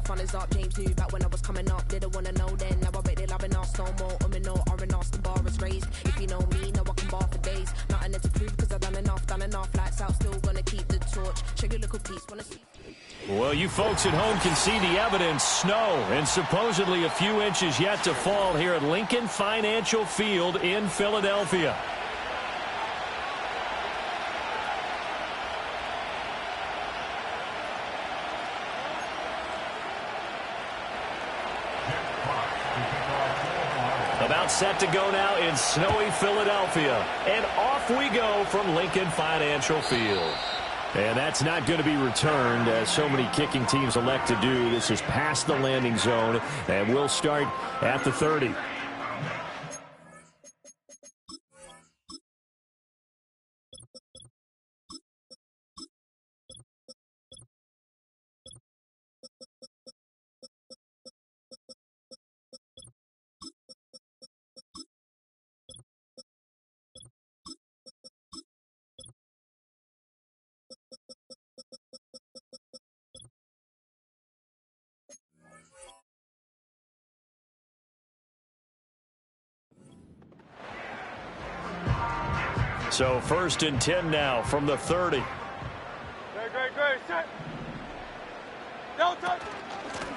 fun is up. James knew back when I was coming up. Didn't wanna know then. Now I bet they loving us no more. No R&Us, the bar is raised. If you know me, now I can bar for days. Nothing there to prove cause I've done enough. Lights out, still gonna keep the torch. Shake your little piece, wanna see. Well, you folks at home can see the evidence. Snow and supposedly a few inches yet to fall here at Lincoln Financial Field in Philadelphia. About set to go now in snowy Philadelphia. And off we go from Lincoln Financial Field. And that's not going to be returned, as so many kicking teams elect to do. This is past the landing zone, and we'll start at the 30. So 1st and 10 now from the 30. Great. Set. Don't touch.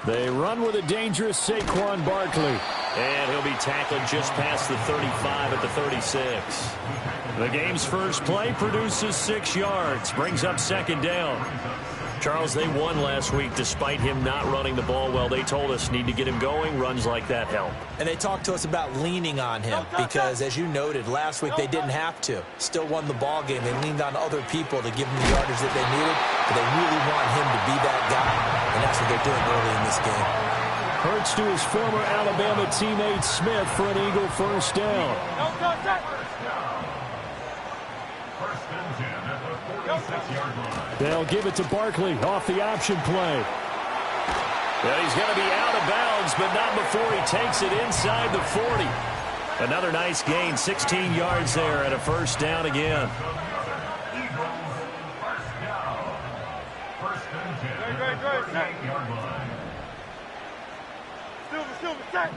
They run with a dangerous Saquon Barkley. And he'll be tackled just past the 35 at the 36. The game's first play produces 6 yards. Brings up 2nd down. Charles, they won last week despite him not running the ball well. They told us need to get him going. Runs like that help. And they talked to us about leaning on him because, as you noted, last week they didn't have to. Still won the ball game. They leaned on other people to give them the yardage that they needed, but they really want him to be that guy, and that's what they're doing early in this game. Hurts to his former Alabama teammate Smith for an Eagle first down. Don't touch that. They'll give it to Barkley off the option play. And he's going to be out of bounds, but not before he takes it inside the 40. Another nice gain, 16 yards there and a first down again. Great. Silver, set.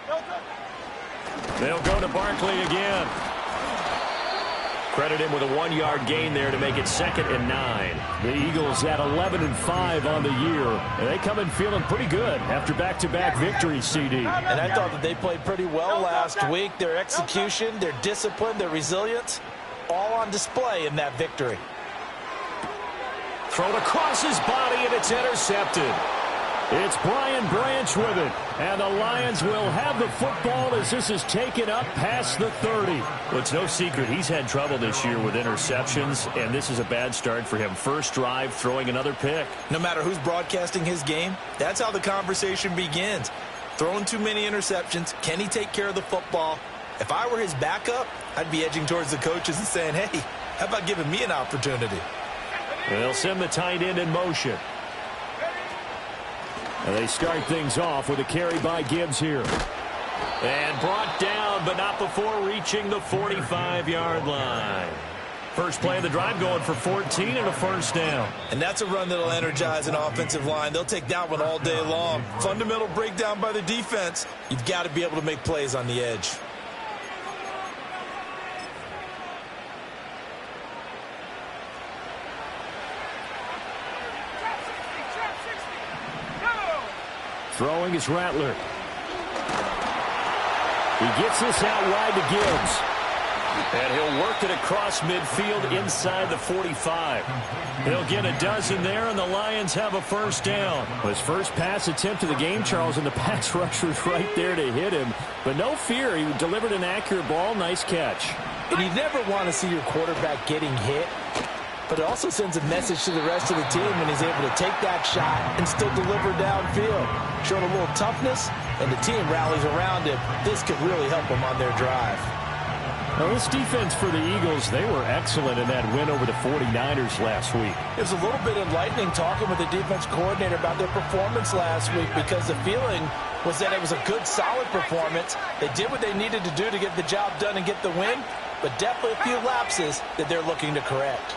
Don't touch. They'll go to Barkley again. Credit him with a 1-yard gain there to make it 2nd and 9. The Eagles at 11-5 on the year. And they come in feeling pretty good after back-to-back victories, CD. And I thought that they played pretty well last week. Their execution, their discipline, their resilience, all on display in that victory. Thrown across his body, and it's intercepted. It's Brian Branch with it, and the Lions will have the football as this is taken up past the 30. Well, it's no secret he's had trouble this year with interceptions, and this is a bad start for him. First drive, throwing another pick. No matter who's broadcasting his game, that's how the conversation begins. Throwing too many interceptions, can he take care of the football? If I were his backup, I'd be edging towards the coaches and saying, hey, how about giving me an opportunity? They'll send the tight end in motion. And they start things off with a carry by Gibbs here. And brought down, but not before reaching the 45-yard line. First play of the drive going for 14 and a first down. And that's a run that'll energize an offensive line. They'll take that one all day long. Fundamental breakdown by the defense. You've got to be able to make plays on the edge. Throwing is Rattler. He gets this out wide to Gibbs. And he'll work it across midfield inside the 45. He'll get a dozen there, and the Lions have a first down. His first pass attempt of the game, Charles, and the pass rusher's right there to hit him. But no fear, he delivered an accurate ball. Nice catch. And you never want to see your quarterback getting hit. But it also sends a message to the rest of the team when he's able to take that shot and still deliver downfield. Showing a little toughness, and the team rallies around him. This could really help them on their drive. Now, this defense for the Eagles, they were excellent in that win over the 49ers last week. It was a little bit enlightening talking with the defense coordinator about their performance last week because the feeling was that it was a good, solid performance. They did what they needed to do to get the job done and get the win, but definitely a few lapses that they're looking to correct.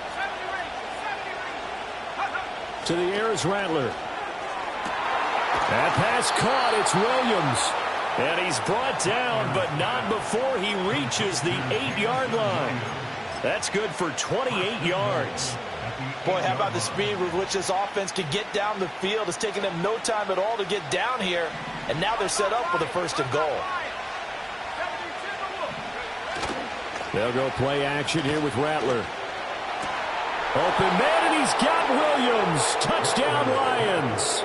To the air is Rattler. That pass caught. It's Williams. And he's brought down, but not before he reaches the 8-yard line. That's good for 28 yards. Boy, how about the speed with which this offense can get down the field? It's taken them no time at all to get down here, and now they're set up with a 1st and goal. They'll go play action here with Rattler. Open man, and he's got Williams. Touchdown, Lions.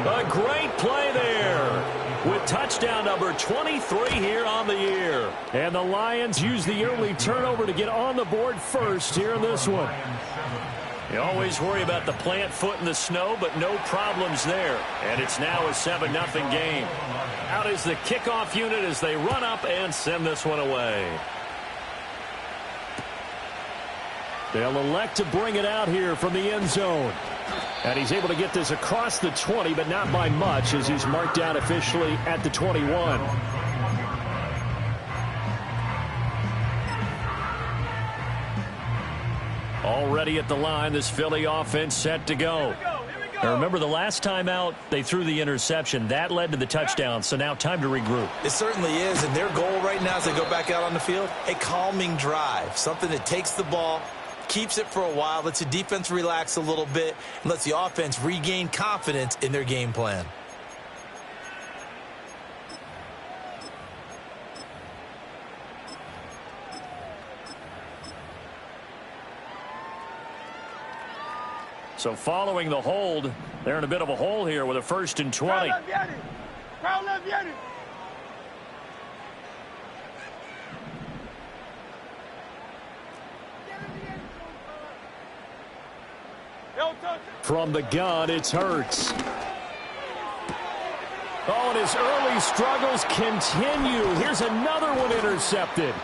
A great play there with touchdown number 23 here on the year. And the Lions use the early turnover to get on the board first here in this one. You always worry about the plant foot in the snow, but no problems there. And it's now a 7-0 game. Out is the kickoff unit as they run up and send this one away. They'll elect to bring it out here from the end zone. And he's able to get this across the 20, but not by much, as he's marked down officially at the 21. Already at the line, this Philly offense set to go. Now remember, the last time out, they threw the interception. That led to the touchdown, so now time to regroup. It certainly is, and their goal right now as they go back out on the field, a calming drive, something that takes the ball, keeps it for a while, lets the defense relax a little bit, and lets the offense regain confidence in their game plan. So following the hold, they're in a bit of a hole here with a 1st and 20. From the gun, it's Hurts. Oh, and his early struggles continue. Here's another one intercepted.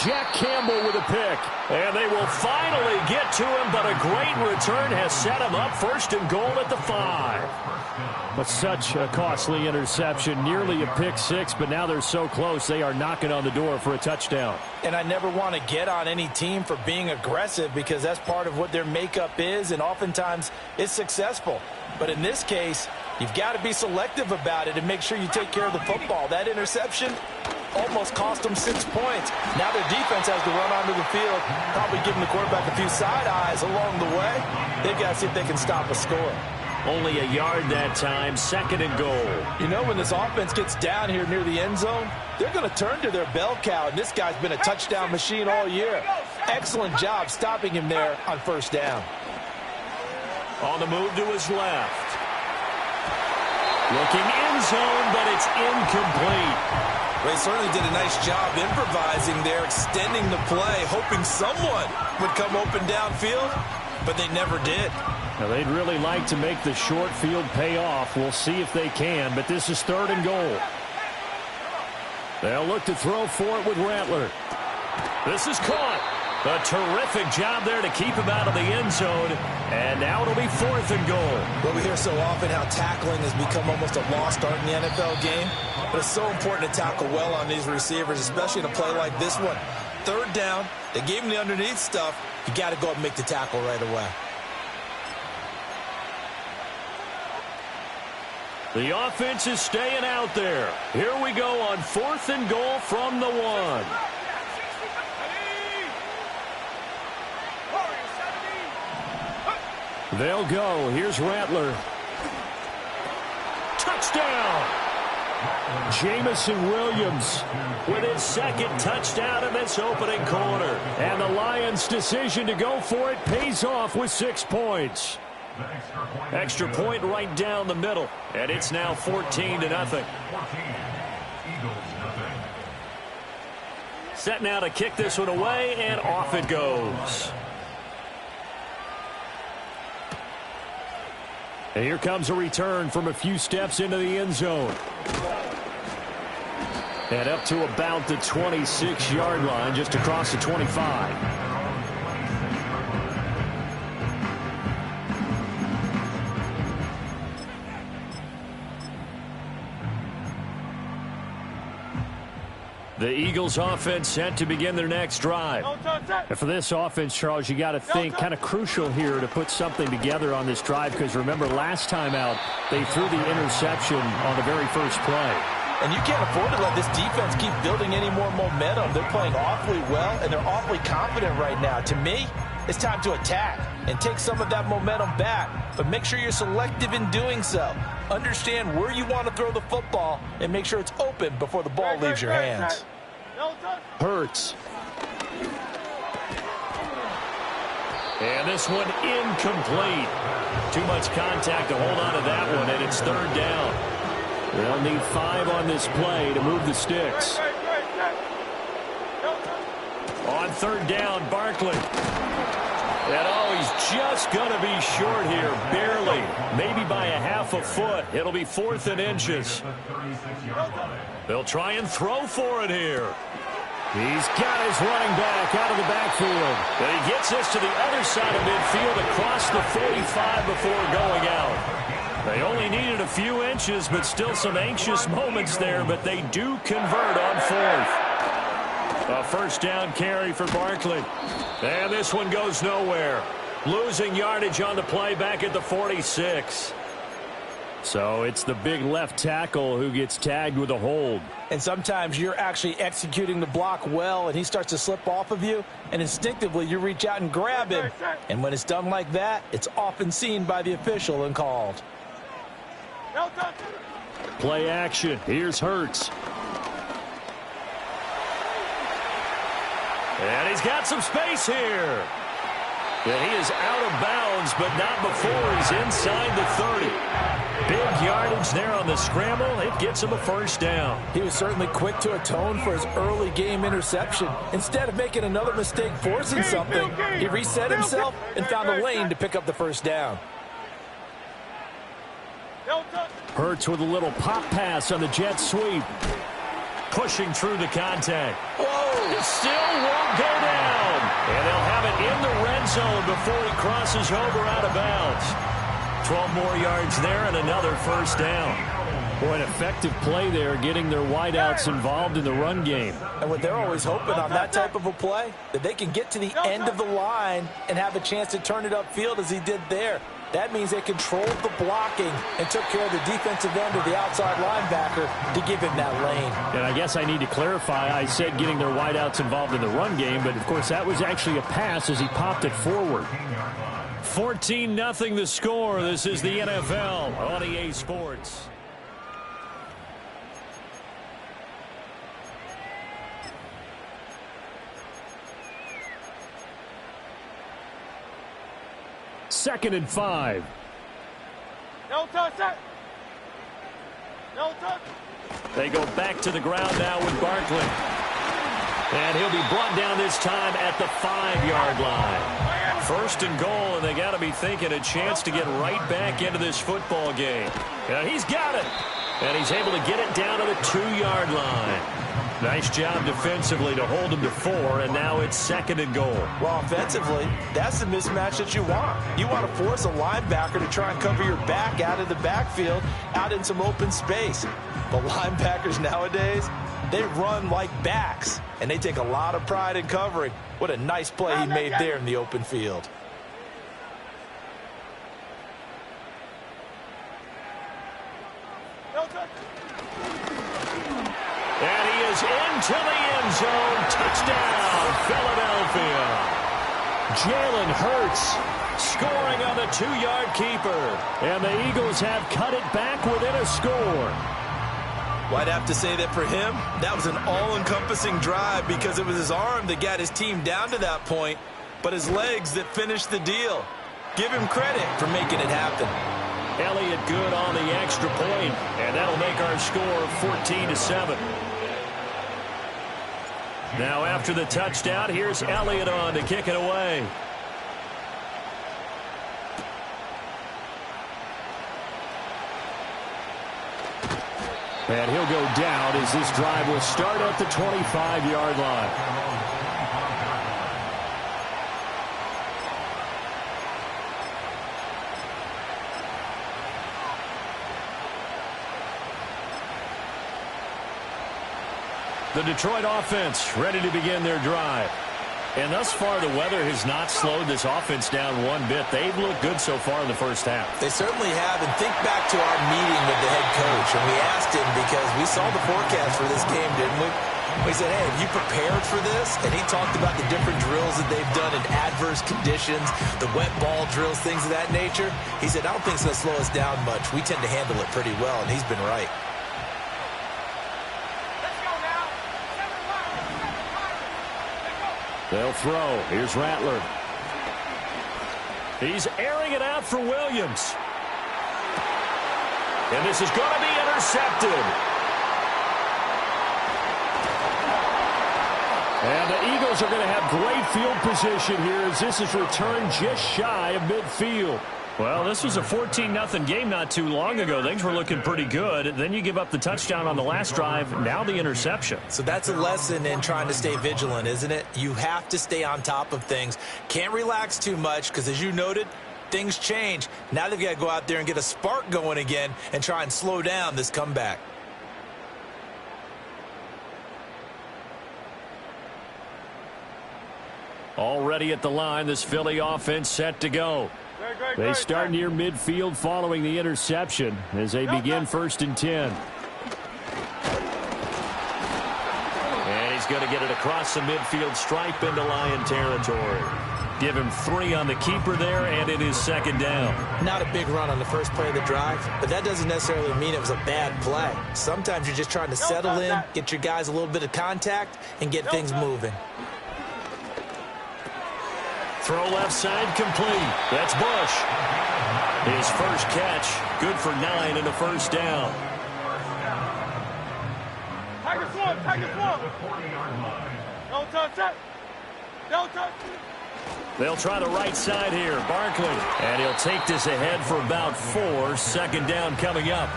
Jack Campbell with a pick. And they will finally get to him, but a great return has set him up 1st and goal at the 5. But such a costly interception, nearly a pick six, but now they're so close they are knocking on the door for a touchdown. And I never want to get on any team for being aggressive because that's part of what their makeup is, and oftentimes it's successful. But in this case, you've got to be selective about it and make sure you take care of the football. That interception almost cost them 6 points. Now their defense has to run onto the field, probably giving the quarterback a few side eyes along the way. They've got to see if they can stop a score. Only a yard that time, 2nd and goal. You know, when this offense gets down here near the end zone, they're going to turn to their bell cow, and this guy's been a touchdown machine all year. Excellent job stopping him there on 1st down. On the move to his left. Looking end zone, but it's incomplete. They certainly did a nice job improvising there, extending the play, hoping someone would come open downfield, but they never did. Now, they'd really like to make the short field pay off. We'll see if they can, but this is 3rd and goal. They'll look to throw for it with Rattler. This is caught. A terrific job there to keep him out of the end zone. And now it'll be 4th and goal. Well, we hear so often how tackling has become almost a lost art in the NFL game. But it's so important to tackle well on these receivers, especially in a play like this one. 3rd down, they gave him the underneath stuff. You got to go up and make the tackle right away. The offense is staying out there. Here we go on 4th and goal from the 1. They'll go. Here's Rattler. Touchdown! Jamison Williams with his 2nd touchdown in this opening quarter. And the Lions' decision to go for it pays off with 6 points. Extra point right down the middle. And it's now 14-0. Set now to kick this one away, and off it goes. And here comes a return from a few steps into the end zone. And up to about the 26-yard line, just across the 25. The Eagles offense set to begin their next drive. No touch, set. And for this offense, Charles, you got to think kind of crucial here to put something together on this drive, because remember last time out they threw the interception on the very first play. And you can't afford to let this defense keep building any more momentum. They're playing awfully well, and they're awfully confident right now. To me, it's time to attack and take some of that momentum back, but make sure you're selective in doing so. Understand where you want to throw the football and make sure it's open before the ball leaves your hands. No touch. Hurts. And this one incomplete. Too much contact to hold on to that one, and it's third down. They'll need 5 on this play to move the sticks. On third down, Barkley. And he's just going to be short here, barely, maybe by a half a foot. It'll be 4th and inches. They'll try and throw for it here. He's got his running back out of the backfield. And he gets this to the other side of midfield across the 45 before going out. They only needed a few inches, but still some anxious moments there, but they do convert on 4th. A first down carry for Barkley. And this one goes nowhere. Losing yardage on the play back at the 46. So it's the big left tackle who gets tagged with a hold. And sometimes you're actually executing the block well, and he starts to slip off of you, and instinctively you reach out and grab him. And when it's done like that, it's often seen by the official and called. Play action. Here's Hurts. And he's got some space here. And he is out of bounds, but not before he's inside the 30. Big yardage there on the scramble. It gets him a first down. He was certainly quick to atone for his early game interception. Instead of making another mistake forcing something, he reset himself and found a lane to pick up the first down. Hurts with a little pop pass on the jet sweep. Pushing through the contact. Whoa! It still won't go down. And they'll have it in the red zone before he crosses over out of bounds. 12 more yards there and another first down. Boy, an effective play there, getting their wideouts involved in the run game. And what they're always hoping on that type of a play, that they can get to the end of the line and have a chance to turn it upfield as he did there. That means they controlled the blocking and took care of the defensive end of the outside linebacker to give him that lane. And I guess I need to clarify, I said getting their wideouts involved in the run game, but of course that was actually a pass as he popped it forward. 14-0 the score. This is the NFL on EA Sports. Second and 5. No touch, set. No touch. They go back to the ground now with Barkley. And he'll be brought down this time at the 5-yard line. First and goal, and they got to be thinking a chance to get right back into this football game. And he's got it. And he's able to get it down to the 2-yard line. Nice job defensively to hold him to 4, and now it's second and goal. Well, offensively, that's the mismatch that you want. You want to force a linebacker to try and cover your back out of the backfield, out in some open space. But linebackers nowadays, they run like backs, and they take a lot of pride in covering. What a nice play he made there in the open field. And he is into the end zone. Touchdown, Philadelphia. Jalen Hurts scoring on the 2-yard keeper. And the Eagles have cut it back within a score. Well, I'd have to say that for him, that was an all-encompassing drive because it was his arm that got his team down to that point, but his legs that finished the deal. Give him credit for making it happen. Elliott good on the extra point, and that'll make our score 14-7. Now after the touchdown, here's Elliott on to kick it away. And he'll go down as this drive will start at the 25-yard line. The Detroit offense ready to begin their drive. And thus far, the weather has not slowed this offense down one bit. They've looked good so far in the first half. They certainly have. And think back to our meeting with the head coach. And we asked him because we saw the forecast for this game, didn't we? We said, hey, have you prepared for this? And he talked about the different drills that they've done in adverse conditions, the wet ball drills, things of that nature. He said, I don't think it's going to slow us down much. We tend to handle it pretty well, and he's been right. They'll throw. Here's Rattler. He's airing it out for Williams. And this is going to be intercepted. And the Eagles are going to have great field position here as this is returned just shy of midfield. Well, this was a 14-0 game not too long ago. Things were looking pretty good. Then you give up the touchdown on the last drive. Now the interception. So that's a lesson in trying to stay vigilant, isn't it? You have to stay on top of things. Can't relax too much because, as you noted, things change. Now they've got to go out there and get a spark going again and try and slow down this comeback. Already at the line, this Philly offense set to go. They start near midfield following the interception as they begin 1st and 10. And he's going to get it across the midfield stripe into Lion territory. Give him 3 on the keeper there, and it is 2nd down. Not a big run on the first play of the drive, but that doesn't necessarily mean it was a bad play. Sometimes you're just trying to settle in, get your guys a little bit of contact, and get things moving. Throw left side complete. That's Bush. His first catch, good for 9 and a 1st down. Take it slow. Don't touch it. Don't touch it. They'll try the right side here. Barkley. And he'll take this ahead for about 4. 2nd down coming up.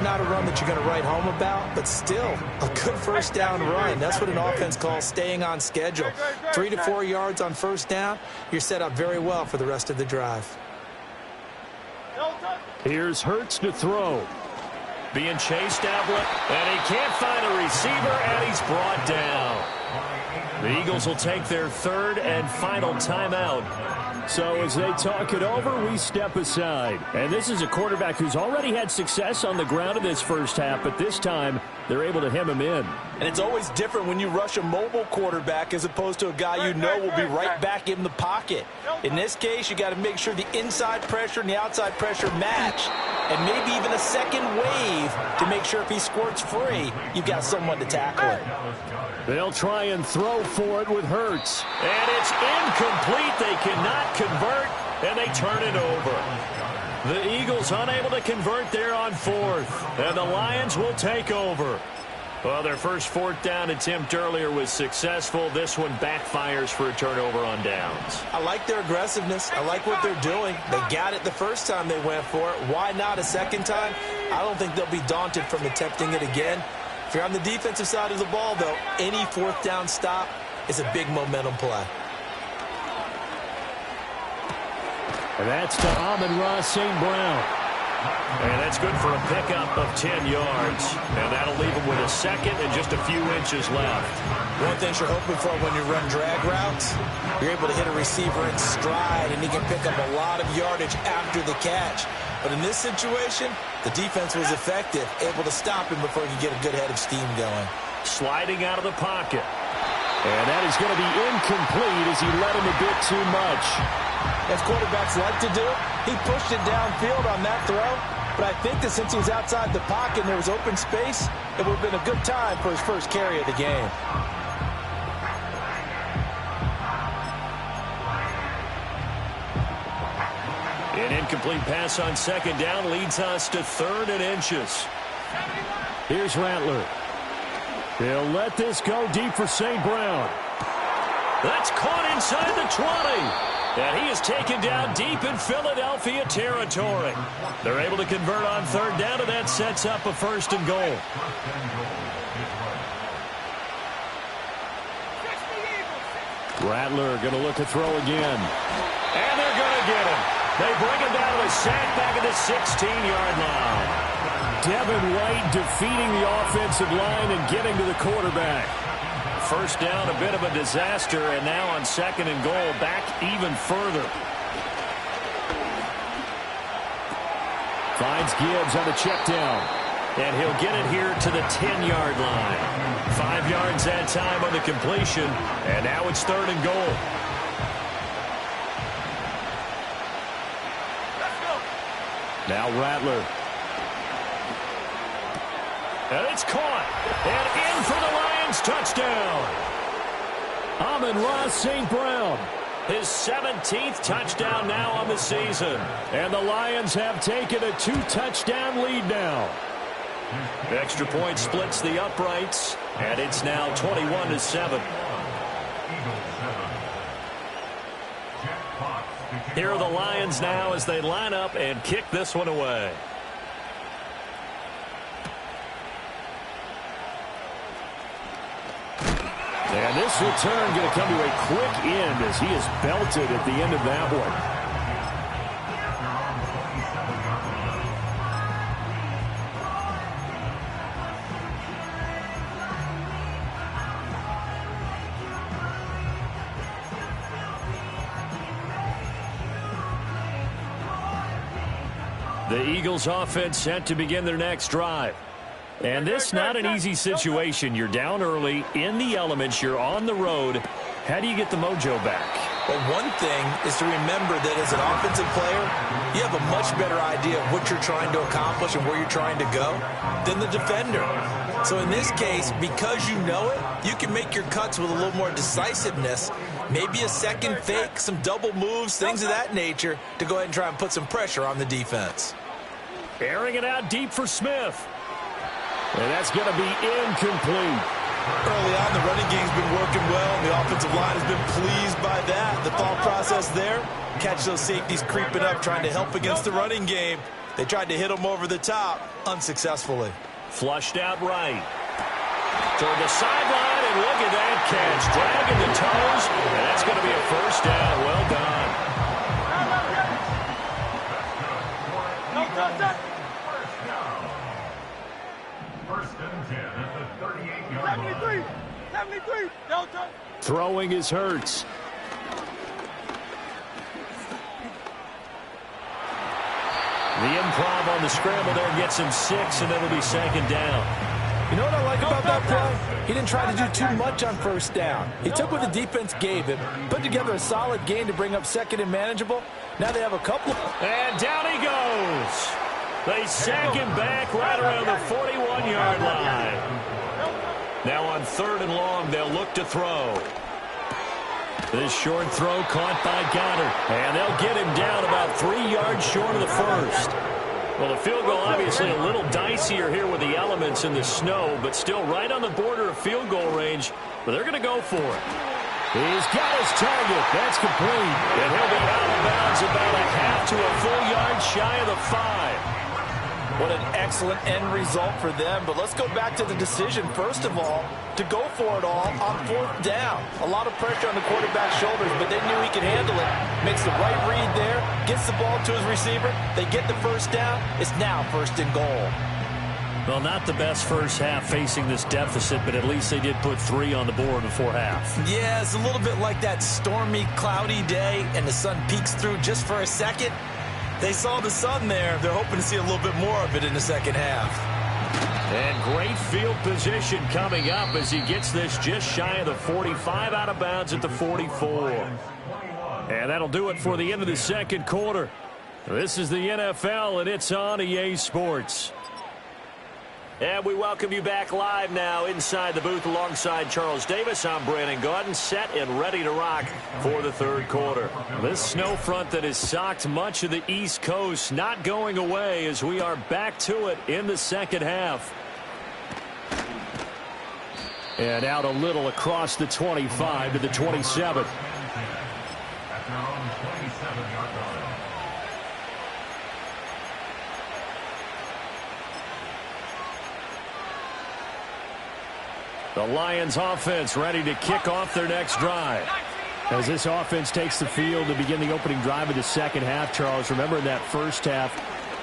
Not a run that you're going to write home about, but still a good 1st down run. That's what an offense calls staying on schedule. 3 to 4 yards on 1st down. You're set up very well for the rest of the drive. Here's Hurts to throw. Being chased out, and he can't find a receiver, and he's brought down. The Eagles will take their 3rd and final timeout. So as they talk it over, we step aside. And this is a quarterback who's already had success on the ground in this first half, but this time they're able to hem him in. And it's always different when you rush a mobile quarterback as opposed to a guy you know will be right back in the pocket. In this case, you got to make sure the inside pressure and the outside pressure match. And maybe even a second wave to make sure if he squirts free, you've got someone to tackle him. They'll try and throw for it with Hurts. And it's incomplete. They cannot convert, and they turn it over. The Eagles unable to convert there on 4th. And the Lions will take over. Well, their first 4th down attempt earlier was successful. This one backfires for a turnover on downs. I like their aggressiveness. I like what they're doing. They got it the first time they went for it. Why not a second time? I don't think they'll be daunted from attempting it again. If you're on the defensive side of the ball, though, any 4th down stop is a big momentum play. And that's to Amon-Ra St. Brown. And that's good for a pickup of 10 yards. And that'll leave him with a 2nd and just a few inches left. One thing you're hoping for when you run drag routes, you're able to hit a receiver in stride, and he can pick up a lot of yardage after the catch. But in this situation, the defense was effective, able to stop him before he could get a good head of steam going. Sliding out of the pocket. And that is going to be incomplete as he led him a bit too much. As quarterbacks like to do, he pushed it downfield on that throw. But I think that since he was outside the pocket and there was open space, it would have been a good time for his first carry of the game. An incomplete pass on 2nd down leads us to 3rd and inches. Here's Rattler. They'll let this go deep for St. Brown. That's caught inside the 20. And he is taken down deep in Philadelphia territory. They're able to convert on 3rd down, and that sets up a 1st and goal. Rattler going to look to throw again. And they're going to get him. They bring him down to a sack back at the 16-yard line. Devin White defeating the offensive line and getting to the quarterback. First down, a bit of a disaster, and now on 2nd and goal, back even further. Finds Gibbs on the check down. And he'll get it here to the 10-yard line. 5 yards that time on the completion, and now it's 3rd and goal. Let's go. Now Rattler. And it's caught. And in for the Lions touchdown. Amon-Ra St. Brown. His 17th touchdown now on the season. And the Lions have taken a 2-touchdown lead now. Extra point splits the uprights, and it's now 21-7. Here are the Lions now as they line up and kick this one away. And this return going to come to a quick end as he is belted at the end of that one. The Eagles offense set to begin their next drive. And this not an easy situation. You're down early, in the elements, you're on the road. How do you get the mojo back? Well, one thing is to remember that as an offensive player, you have a much better idea of what you're trying to accomplish and where you're trying to go than the defender. So in this case, because you know it, you can make your cuts with a little more decisiveness, maybe a second fake, some double moves, things of that nature, to go ahead and try and put some pressure on the defense. Airing it out deep for Smith. And that's going to be incomplete. Early on, the running game's been working well, and the offensive line has been pleased by that. The thought process there, catch those safeties creeping up, trying to help against the running game. They tried to hit them over the top, unsuccessfully. Flushed out right. Toward the sideline, and look at that catch. Dragging the toes, and that's going to be a first down. Well done. No touch. First and 10 at the 38-yard line. 73. No touch. Throwing is Hurts. The improv on the scramble there gets him 6, and it'll be 2nd down. You know what I like about that play? He didn't try to do too much on first down. He took what the defense gave him, put together a solid game to bring up 2nd and manageable. Now they have a couple. And down he goes. They sack him back right around the 41-yard line. Now on 3rd and long, they'll look to throw. This short throw caught by Goddard. And they'll get him down about 3 yards short of the first. Well, the field goal obviously a little dicier here with the elements in the snow, but still right on the border of field goal range. But they're going to go for it. He's got his target. That's complete. And he'll be out of bounds about a half to a full yard shy of the 5. What an excellent end result for them. But let's go back to the decision, first of all, to go for it all on 4th down. A lot of pressure on the quarterback's shoulders, but they knew he could handle it. Makes the right read there, gets the ball to his receiver. They get the first down. It's now 1st and goal. Well, not the best first half facing this deficit, but at least they did put 3 on the board before half. Yeah, it's a little bit like that stormy, cloudy day, and the sun peeks through just for a second. They saw the sun there. They're hoping to see a little bit more of it in the second half. And great field position coming up as he gets this just shy of the 45, out of bounds at the 44. And that'll do it for the end of the 2nd quarter. This is the NFL, and it's on EA Sports. And we welcome you back live now inside the booth alongside Charles Davis. I'm Brandon Gaudin, set and ready to rock for the 3rd quarter. This snow front that has socked much of the East Coast not going away as we are back to it in the 2nd half. And out a little across the 25 to the 27. At their own 27-yard line. The Lions offense ready to kick off their next drive. As this offense takes the field to begin the opening drive of the second half, Charles, remember in that first half,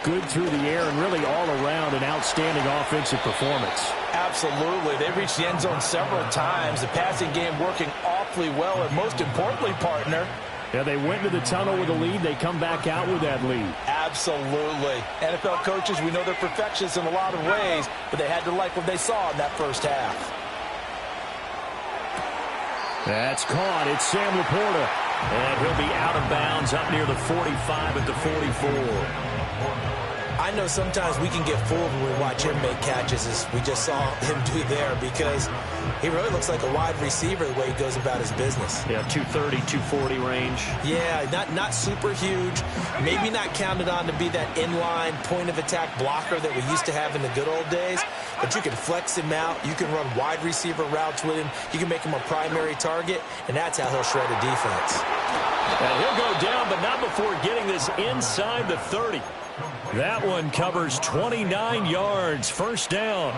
good through the air and really all around an outstanding offensive performance. Absolutely. They reached the end zone several times. The passing game working awfully well. And most importantly, partner, yeah, they went into the tunnel with a lead. They come back out with that lead. Absolutely. NFL coaches, we know they're perfectionists in a lot of ways, but they had to like what they saw in that first half. That's caught. It's Sam Laporta. And he'll be out of bounds up near the 45 at the 44. I know sometimes we can get fooled when we watch him make catches, as we just saw him do there, because he really looks like a wide receiver the way he goes about his business. Yeah, 230, 240 range. Yeah, not super huge. Maybe not counted on to be that inline point-of-attack blocker that we used to have in the good old days, but you can flex him out. You can run wide receiver routes with him. You can make him a primary target, and that's how he'll shred a defense. And he'll go down, but not before getting this inside the 30. That one covers 29 yards, first down.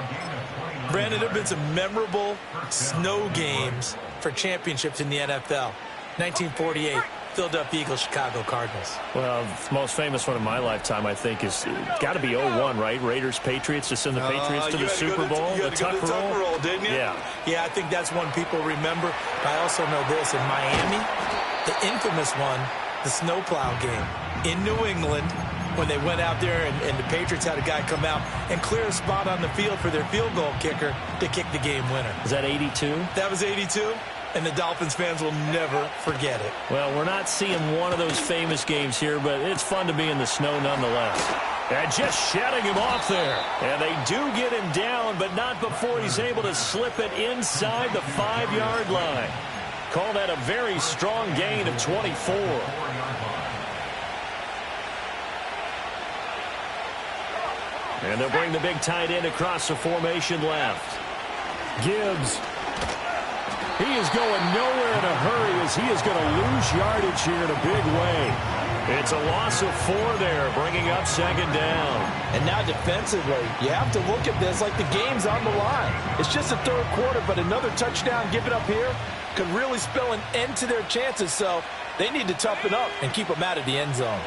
Brandon, there have been some memorable snow games for championships in the NFL. 1948, Philadelphia Eagles, Chicago Cardinals. Well, the most famous one in my lifetime, I think, is got to be 01, right? Raiders, Patriots, to send the Patriots to the Super Bowl. You had to go to the Tucker roll, didn't you? Yeah. Yeah, I think that's one people remember. But I also know this. In Miami, the infamous one, the snowplow game in New England, when they went out there and the Patriots had a guy come out and clear a spot on the field for their field goal kicker to kick the game winner. Is that 82? That was 82, and the Dolphins fans will never forget it. Well, we're not seeing one of those famous games here, but it's fun to be in the snow nonetheless. And just shedding him off there. And they do get him down, but not before he's able to slip it inside the 5-yard line. Call that a very strong gain of 24. And they'll bring the big tight end across the formation left. Gibbs. He is going nowhere in a hurry as he is going to lose yardage here in a big way. It's a loss of 4 there, bringing up second down. And now defensively, you have to look at this like the game's on the line. It's just the third quarter, but another touchdown given up here could really spell an end to their chances. So they need to toughen up and keep them out of the end zone.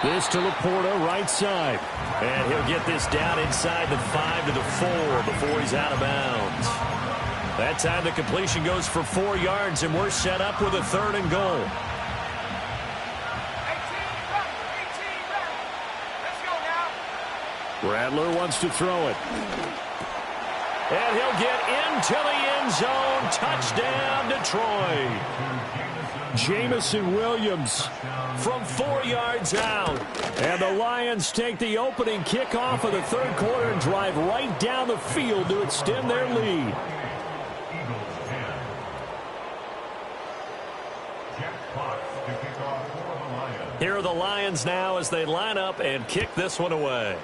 This to Laporta, right side. And he'll get this down inside the 5 to the 4 before he's out of bounds. That time the completion goes for 4 yards, and we're set up with a 3rd and goal. Rattler wants to throw it. And he'll get into the end zone. Touchdown, Detroit. Jamison Williams from 4 yards out. And the Lions take the opening kickoff of the third quarter and drive right down the field to extend their lead. Here are the Lions now as they line up and kick this one away.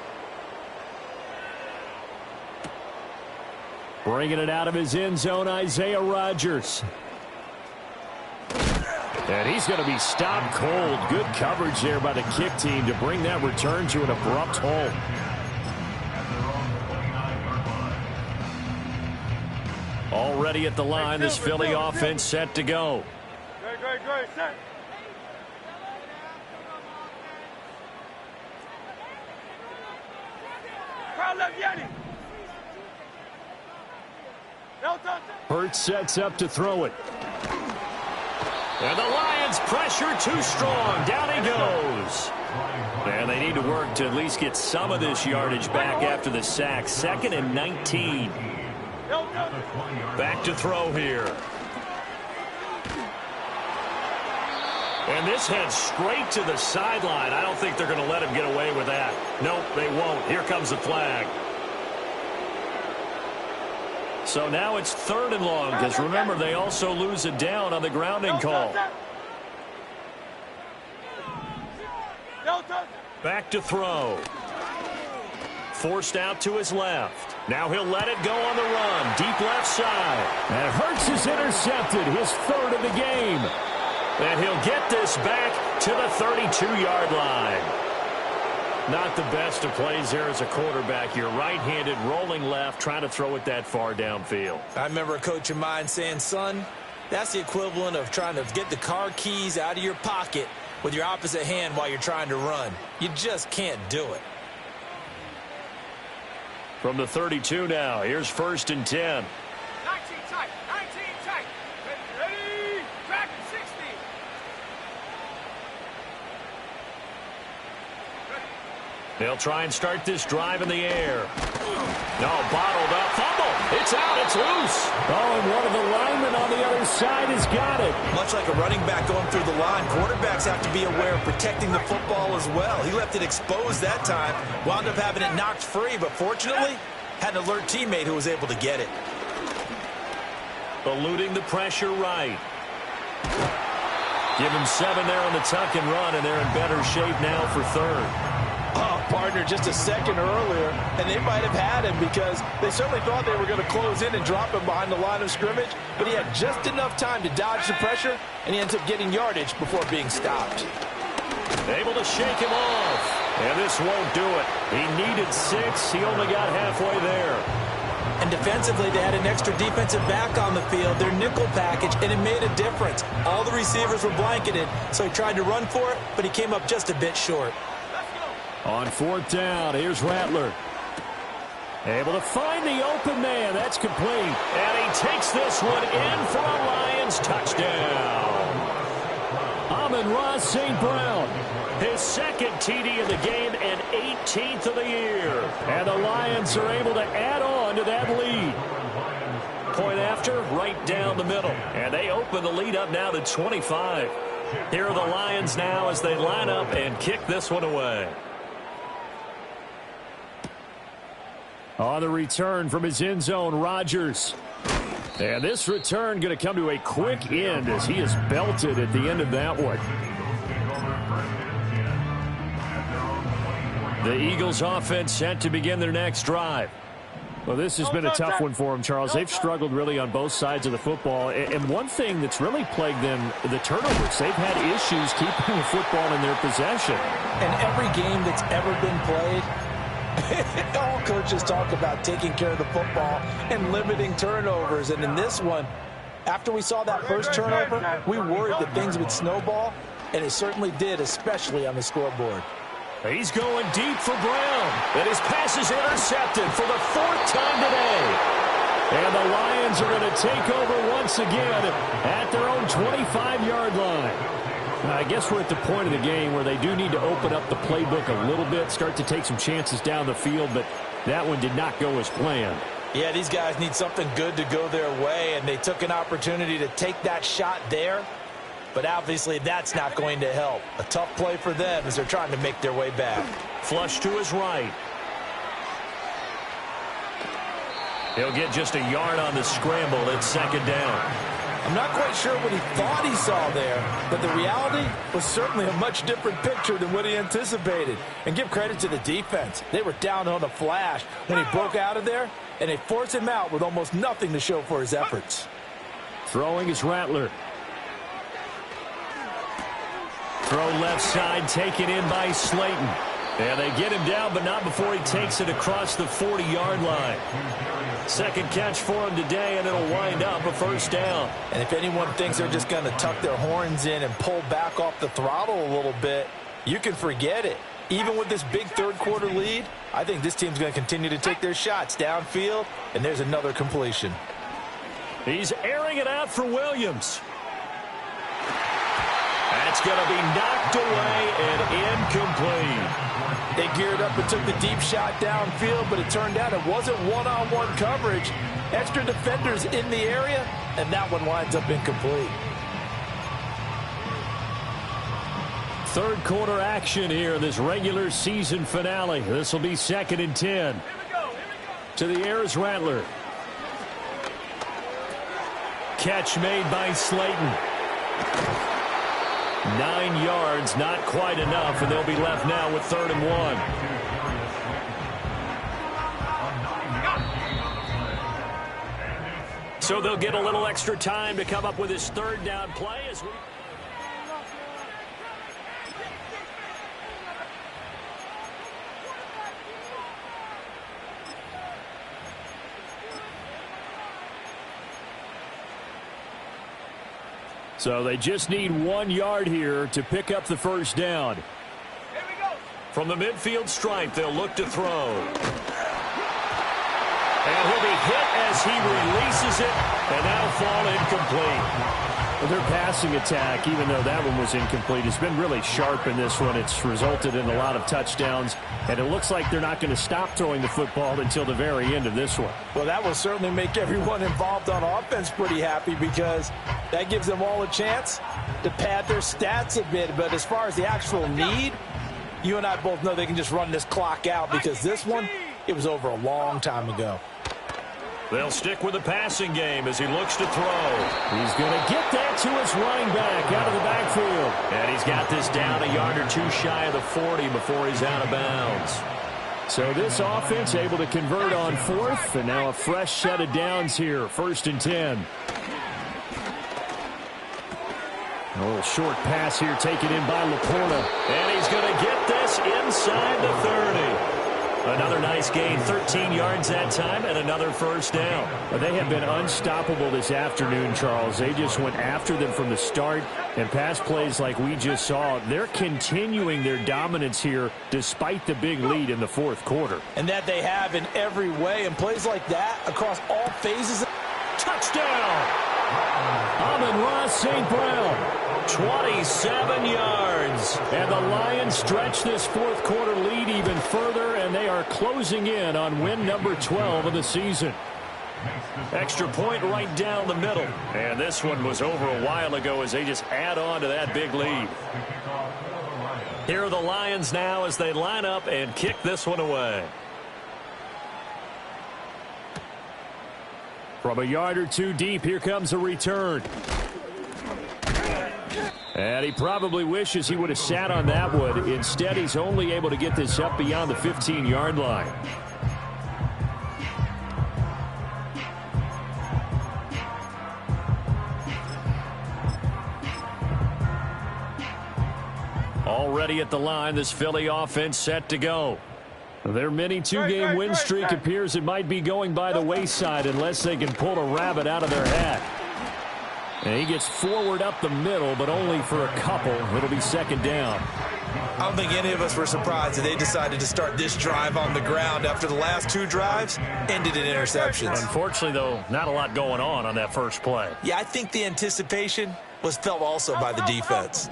Bringing it out of his end zone, Isaiah Rodgers. And he's going to be stopped cold. Good coverage there by the kick team to bring that return to an abrupt halt. Already at the line, this Philly offense set to go. Great, set. Crowd left Yanni. Hurts sets up to throw it. And the Lions pressure too strong. Down he goes. And they need to work to at least get some of this yardage back after the sack. 2nd and 19. Back to throw here. And this heads straight to the sideline. I don't think they're going to let him get away with that. Nope, they won't. Here comes the flag. So now it's 3rd and long, because remember, they also lose it down on the grounding call. Back to throw. Forced out to his left. Now he'll let it go on the run. Deep left side. And Hurts is intercepted, his 3rd of the game. And he'll get this back to the 32-yard line. Not the best of plays there as a quarterback. You're right-handed, rolling left, trying to throw it that far downfield. I remember a coach of mine saying, son, that's the equivalent of trying to get the car keys out of your pocket with your opposite hand while you're trying to run. You just can't do it. From the 32 now, here's 1st and 10. 19 tight, 19 tight. Ready, track 60. They'll try and start this drive in the air. No, bottled up, fumble. It's out, it's loose. Oh, and one of the linemen on the other side has got it. Much like a running back going through the line, quarterbacks have to be aware of protecting the football as well. He left it exposed that time, wound up having it knocked free, but fortunately, had an alert teammate who was able to get it. Eluding the pressure right. Give him 7 there on the tuck and run, and they're in better shape now for 3rd. Oh, partner, just a second earlier, and they might have had him because they certainly thought they were going to close in and drop him behind the line of scrimmage, but he had just enough time to dodge the pressure, and he ends up getting yardage before being stopped. Able to shake him off, and this won't do it. He needed 6. He only got halfway there. And defensively, they had an extra defensive back on the field, their nickel package, and it made a difference. All the receivers were blanketed, so he tried to run for it, but he came up just a bit short. On 4th down, here's Rattler. Able to find the open man. That's complete. And he takes this one in for a Lions touchdown. Amon-Ra St. Brown. His 2nd TD of the game and 18th of the year. And the Lions are able to add on to that lead. Point after, right down the middle. And they open the lead up now to 25. Here are the Lions now as they line up and kick this one away. On the return from his end zone, Rodgers. And this return going to come to a quick end as he is belted at the end of that one. The Eagles offense set to begin their next drive. Well, this has been a tough one for them, Charles. They've struggled really on both sides of the football. And one thing that's really plagued them, the turnovers. They've had issues keeping the football in their possession. And every game that's ever been played, all coaches talk about taking care of the football and limiting turnovers. And in this one, after we saw that first turnover, we worried that things would snowball, and it certainly did, especially on the scoreboard. He's going deep for Brown, and his pass is intercepted for the 4th time today. And the Lions are going to take over once again at their own 25-yard line. I guess we're at the point of the game where they do need to open up the playbook a little bit, start to take some chances down the field, but that one did not go as planned. Yeah, these guys need something good to go their way, and they took an opportunity to take that shot there, but obviously that's not going to help. A tough play for them as they're trying to make their way back. Flush to his right. He'll get just a yard on the scramble. It's 2nd down. I'm not quite sure what he thought he saw there, but the reality was certainly a much different picture than what he anticipated. And give credit to the defense. They were down on the flash when he broke out of there, and they forced him out with almost nothing to show for his efforts. Throwing is Rattler. Throw left side, taken in by Slayton. And they get him down, but not before he takes it across the 40-yard line. 2nd catch for him today, and it'll wind up a 1st down. And if anyone thinks they're just going to tuck their horns in and pull back off the throttle a little bit, you can forget it. Even with this big 3rd quarter lead, I think this team's going to continue to take their shots downfield, and there's another completion. He's airing it out for Williams. That's going to be knocked away and incomplete. They geared up and took the deep shot downfield, but it turned out it wasn't one-on-one coverage. Extra defenders in the area, and that one winds up incomplete. 3rd quarter action here in this regular season finale. This will be 2nd and 10. To the air is Rattler. Catch made by Slayton. 9 yards, not quite enough, and they'll be left now with 3rd and 1. So they'll get a little extra time to come up with his 3rd down play as we... So they just need 1 yard here to pick up the first down. Here we go. From the midfield stripe, they'll look to throw. And he'll be hit as he releases it, and that'll fall incomplete. Well, their passing attack, even though that one was incomplete, has been really sharp in this one. It's resulted in a lot of touchdowns, and it looks like they're not going to stop throwing the football until the very end of this one. Well, that will certainly make everyone involved on offense pretty happy because that gives them all a chance to pad their stats a bit. But as far as the actual need, you and I both know they can just run this clock out because this one, it was over a long time ago. They'll stick with the passing game as he looks to throw. He's going to get that to his running back out of the backfield. And he's got this down a yard or two shy of the 40 before he's out of bounds. So this offense able to convert on 4th, and now a fresh set of downs here, 1st and 10. A little short pass here taken in by Laporta. And he's going to get this inside the 30. Another nice gain, 13 yards that time, and another first down. Well, they have been unstoppable this afternoon, Charles. They just went after them from the start, and pass plays like we just saw, they're continuing their dominance here despite the big lead in the 4th quarter. And that they have in every way, and plays like that across all phases. Touchdown! Amon-Ra St. Brown. 27 yards. And the Lions stretch this 4th quarter lead even further, and they are closing in on win number 12 of the season. Extra point right down the middle. And this one was over a while ago as they just add on to that big lead. Here are the Lions now as they line up and kick this one away. From a yard or two deep, here comes a return. And he probably wishes he would have sat on that one. Instead, he's only able to get this up beyond the 15-yard line. Already at the line, this Philly offense set to go. Their mini two-game win streak appears it might be going by the wayside unless they can pull a rabbit out of their hat. And he gets forward up the middle, but only for a couple. It'll be 2nd down. I don't think any of us were surprised that they decided to start this drive on the ground after the last 2 drives ended in interceptions. Unfortunately, though, not a lot going on that first play. Yeah, I think the anticipation was felt also by the defense.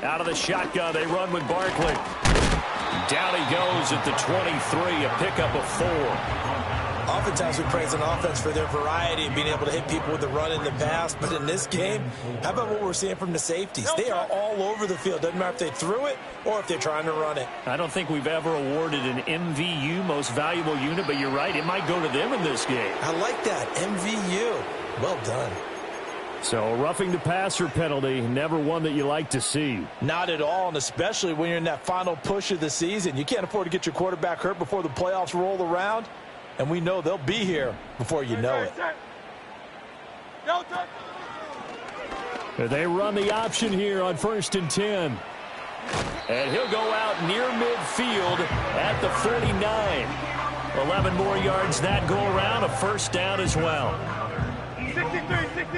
Out of the shotgun, they run with Barkley. Down he goes at the 23, a pickup of 4. Oftentimes we praise an offense for their variety and being able to hit people with the run and the pass. But in this game, how about what we're seeing from the safeties? They are all over the field. Doesn't matter if they threw it or if they're trying to run it. I don't think we've ever awarded an MVU, most valuable unit, but you're right, it might go to them in this game. I like that, MVU. Well done. So a roughing the passer penalty, never one that you like to see. Not at all, and especially when you're in that final push of the season. You can't afford to get your quarterback hurt before the playoffs roll around. And we know they'll be here before you know it. They run the option here on 1st and 10. And he'll go out near midfield at the 49. 11 more yards that go around, a first down as well. 63.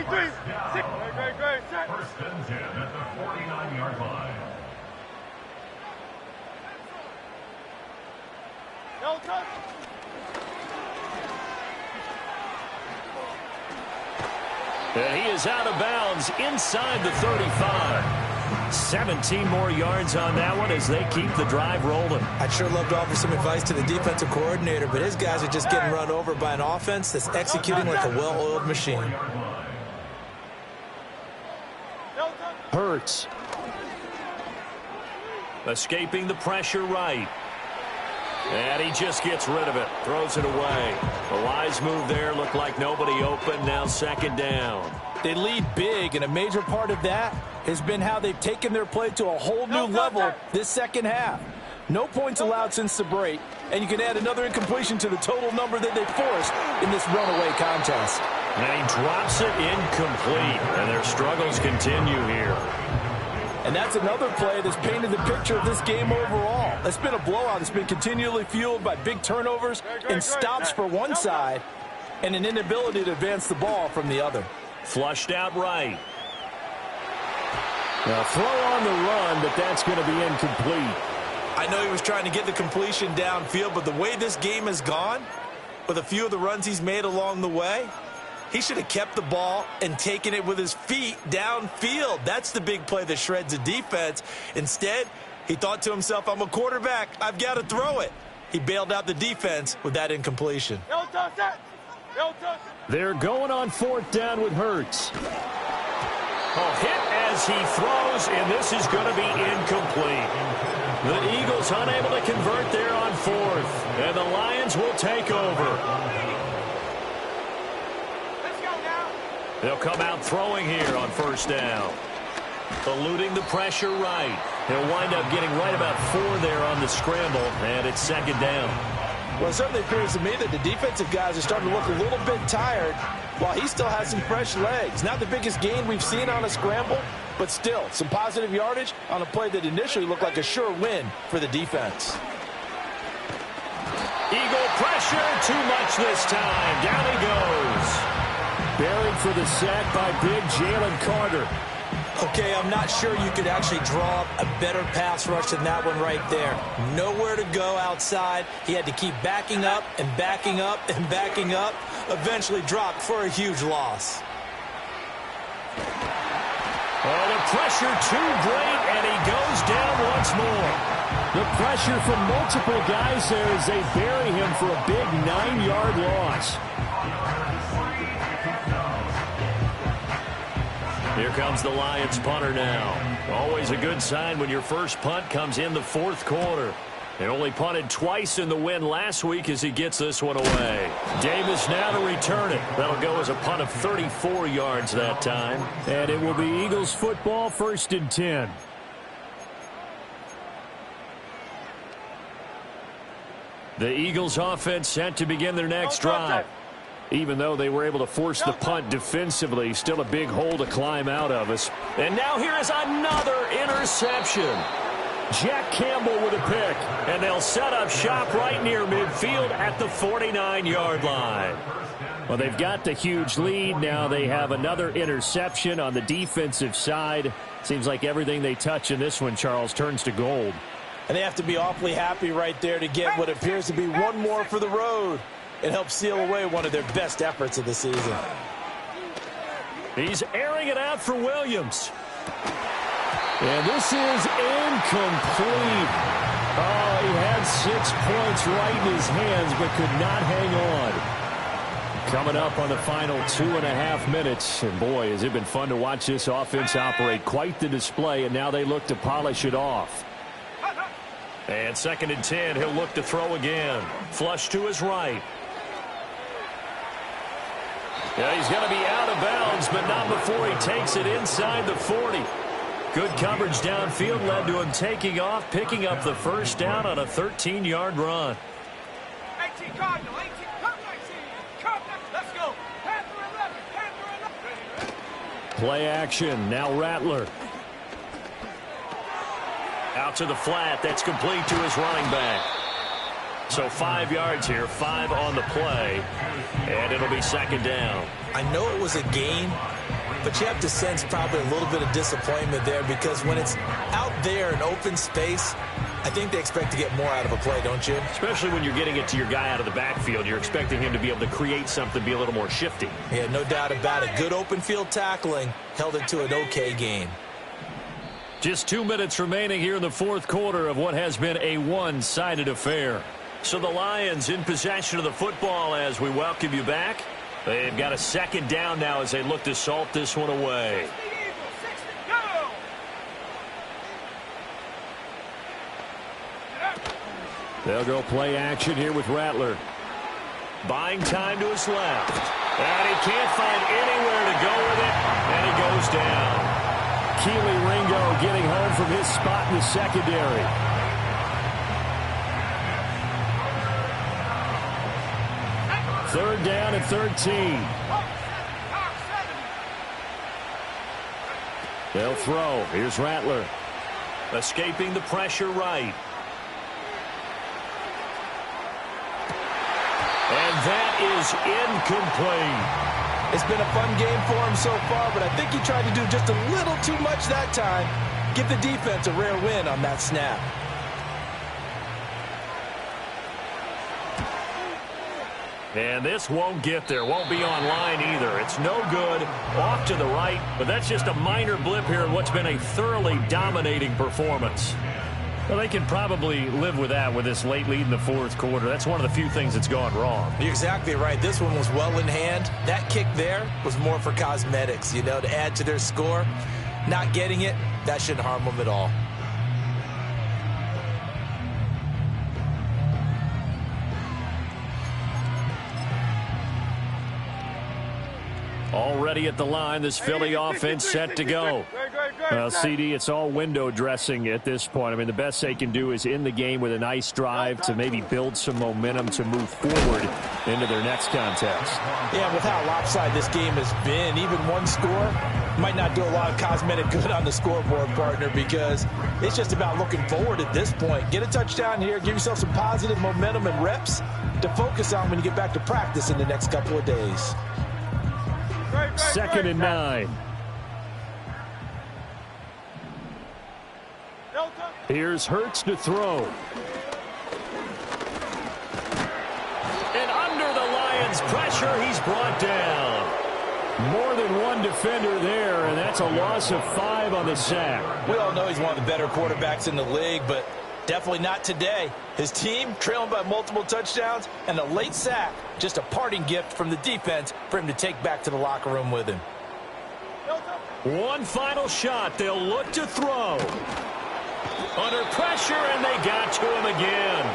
Great. 1st and 10 at the 49-yard line. And he is out of bounds inside the 35. 17 more yards on that one as they keep the drive rolling. I'd sure love to offer some advice to the defensive coordinator, but his guys are just getting run over by an offense that's executing like a well-oiled machine. Hurts. Escaping the pressure right. And he just gets rid of it. Throws it away. A wise move there. Looked like nobody open. Now 2nd down. They lead big, and a major part of that has been how they've taken their play to a whole new level this 2nd half. No points allowed since the break, and you can add another incompletion to the total number that they forced in this runaway contest. And he drops it incomplete, and their struggles continue here. And that's another play that's painted the picture of this game overall. It's been a blowout. It's been continually fueled by big turnovers and stops for one side and an inability to advance the ball from the other. Flushed out right. Now throw on the run, but that's going to be incomplete. I know he was trying to get the completion downfield, but the way this game has gone, with a few of the runs he's made along the way, he should have kept the ball and taken it with his feet downfield. That's the big play that shreds the defense. Instead, he thought to himself, I'm a quarterback. I've got to throw it. He bailed out the defense with that incompletion. They're going on 4th down with Hurts. Hit as he throws, and this is going to be incomplete. The Eagles unable to convert there on 4th, and the Lions will take over. Let's go now. They'll come out throwing here on 1st down. Eluding the pressure right. He'll wind up getting right about 4 there on the scramble, and it's 2nd down. Well, it certainly appears to me that the defensive guys are starting to look a little bit tired while he still has some fresh legs. Not the biggest gain we've seen on a scramble, but still some positive yardage on a play that initially looked like a sure win for the defense. Eagle pressure, too much this time. Down he goes. Buried for the sack by big Jalen Carter. Okay, I'm not sure you could actually draw up a better pass rush than that one right there. Nowhere to go outside. He had to keep backing up and backing up and backing up. Eventually dropped for a huge loss. Oh, the pressure too great, and he goes down once more. The pressure from multiple guys there as they bury him for a big 9-yard loss. Here comes the Lions punter now. Always a good sign when your first punt comes in the 4th quarter. They only punted twice in the win last week as he gets this one away. Davis now to return it. That'll go as a punt of 34 yards that time. And it will be Eagles football, 1st and 10. The Eagles offense set to begin their next drive. Even though they were able to force the punt defensively, still a big hole to climb out of us. And now here is another interception. Jack Campbell with a pick. And they'll set up shop right near midfield at the 49-yard line. Well, they've got the huge lead. Now they have another interception on the defensive side. Seems like everything they touch in this one, Charles, turns to gold. And they have to be awfully happy right there to get what appears to be one more for the road. It helps seal away one of their best efforts of the season. He's airing it out for Williams. And this is incomplete. Oh, he had 6 points right in his hands, but could not hang on. Coming up on the final 2.5 minutes. And boy, has it been fun to watch this offense operate. Quite the display, and now they look to polish it off. And 2nd and 10, he'll look to throw again. Flush to his right. Yeah, he's going to be out of bounds, but not before he takes it inside the 40. Good coverage downfield led to him taking off, picking up the 1st down on a 13-yard run. 18 Cardinal, 18, come 19, come, let's go. Panther 11, Panther 11. Play action, now Rattler. Out to the flat, that's complete to his running back. So 5 yards here, 5 on the play, and it'll be 2nd down. I know it was a gain, but you have to sense probably a little bit of disappointment there because when it's out there in open space, I think they expect to get more out of a play, don't you? Especially when you're getting it to your guy out of the backfield. You're expecting him to be able to create something, be a little more shifty. Yeah, no doubt about it. Good open field tackling held it to an okay gain. Just 2 minutes remaining here in the 4th quarter of what has been a one-sided affair. So the Lions in possession of the football as we welcome you back. They've got a 2nd down now as they look to salt this one away. They'll go play action here with Rattler. Buying time to his left. And he can't find anywhere to go with it, and he goes down. Keely Ringo getting home from his spot in the secondary. Third down and 13. They'll throw. Here's Rattler. Escaping the pressure right. And that is incomplete. It's been a fun game for him so far, but I think he tried to do just a little too much that time. Give the defense a rare win on that snap. And this won't get there. Won't be online either. It's no good. Off to the right. But that's just a minor blip here in what's been a thoroughly dominating performance. Well, they can probably live with that with this late lead in the fourth quarter. That's one of the few things that's gone wrong. You're exactly right. This one was well in hand. That kick there was more for cosmetics, you know, to add to their score. Not getting it, that shouldn't harm them at all. Already at the line, this Philly offense set to go. Well, CD, it's all window dressing at this point. I mean, the best they can do is in the game with a nice drive to maybe build some momentum to move forward into their next contest. Yeah, with how lopsided this game has been, even one score might not do a lot of cosmetic good on the scoreboard, partner, because it's just about looking forward at this point. Get a touchdown here, give yourself some positive momentum and reps to focus on when you get back to practice in the next couple of days. 2nd and 9. Here's Hurts to throw. And under the Lions' pressure, he's brought down. More than one defender there, and that's a loss of 5 on the sack. We all know he's one of the better quarterbacks in the league, but definitely not today. His team trailing by multiple touchdowns and a late sack. Just a parting gift from the defense for him to take back to the locker room with him. One final shot. They'll look to throw. Under pressure, and they got to him again.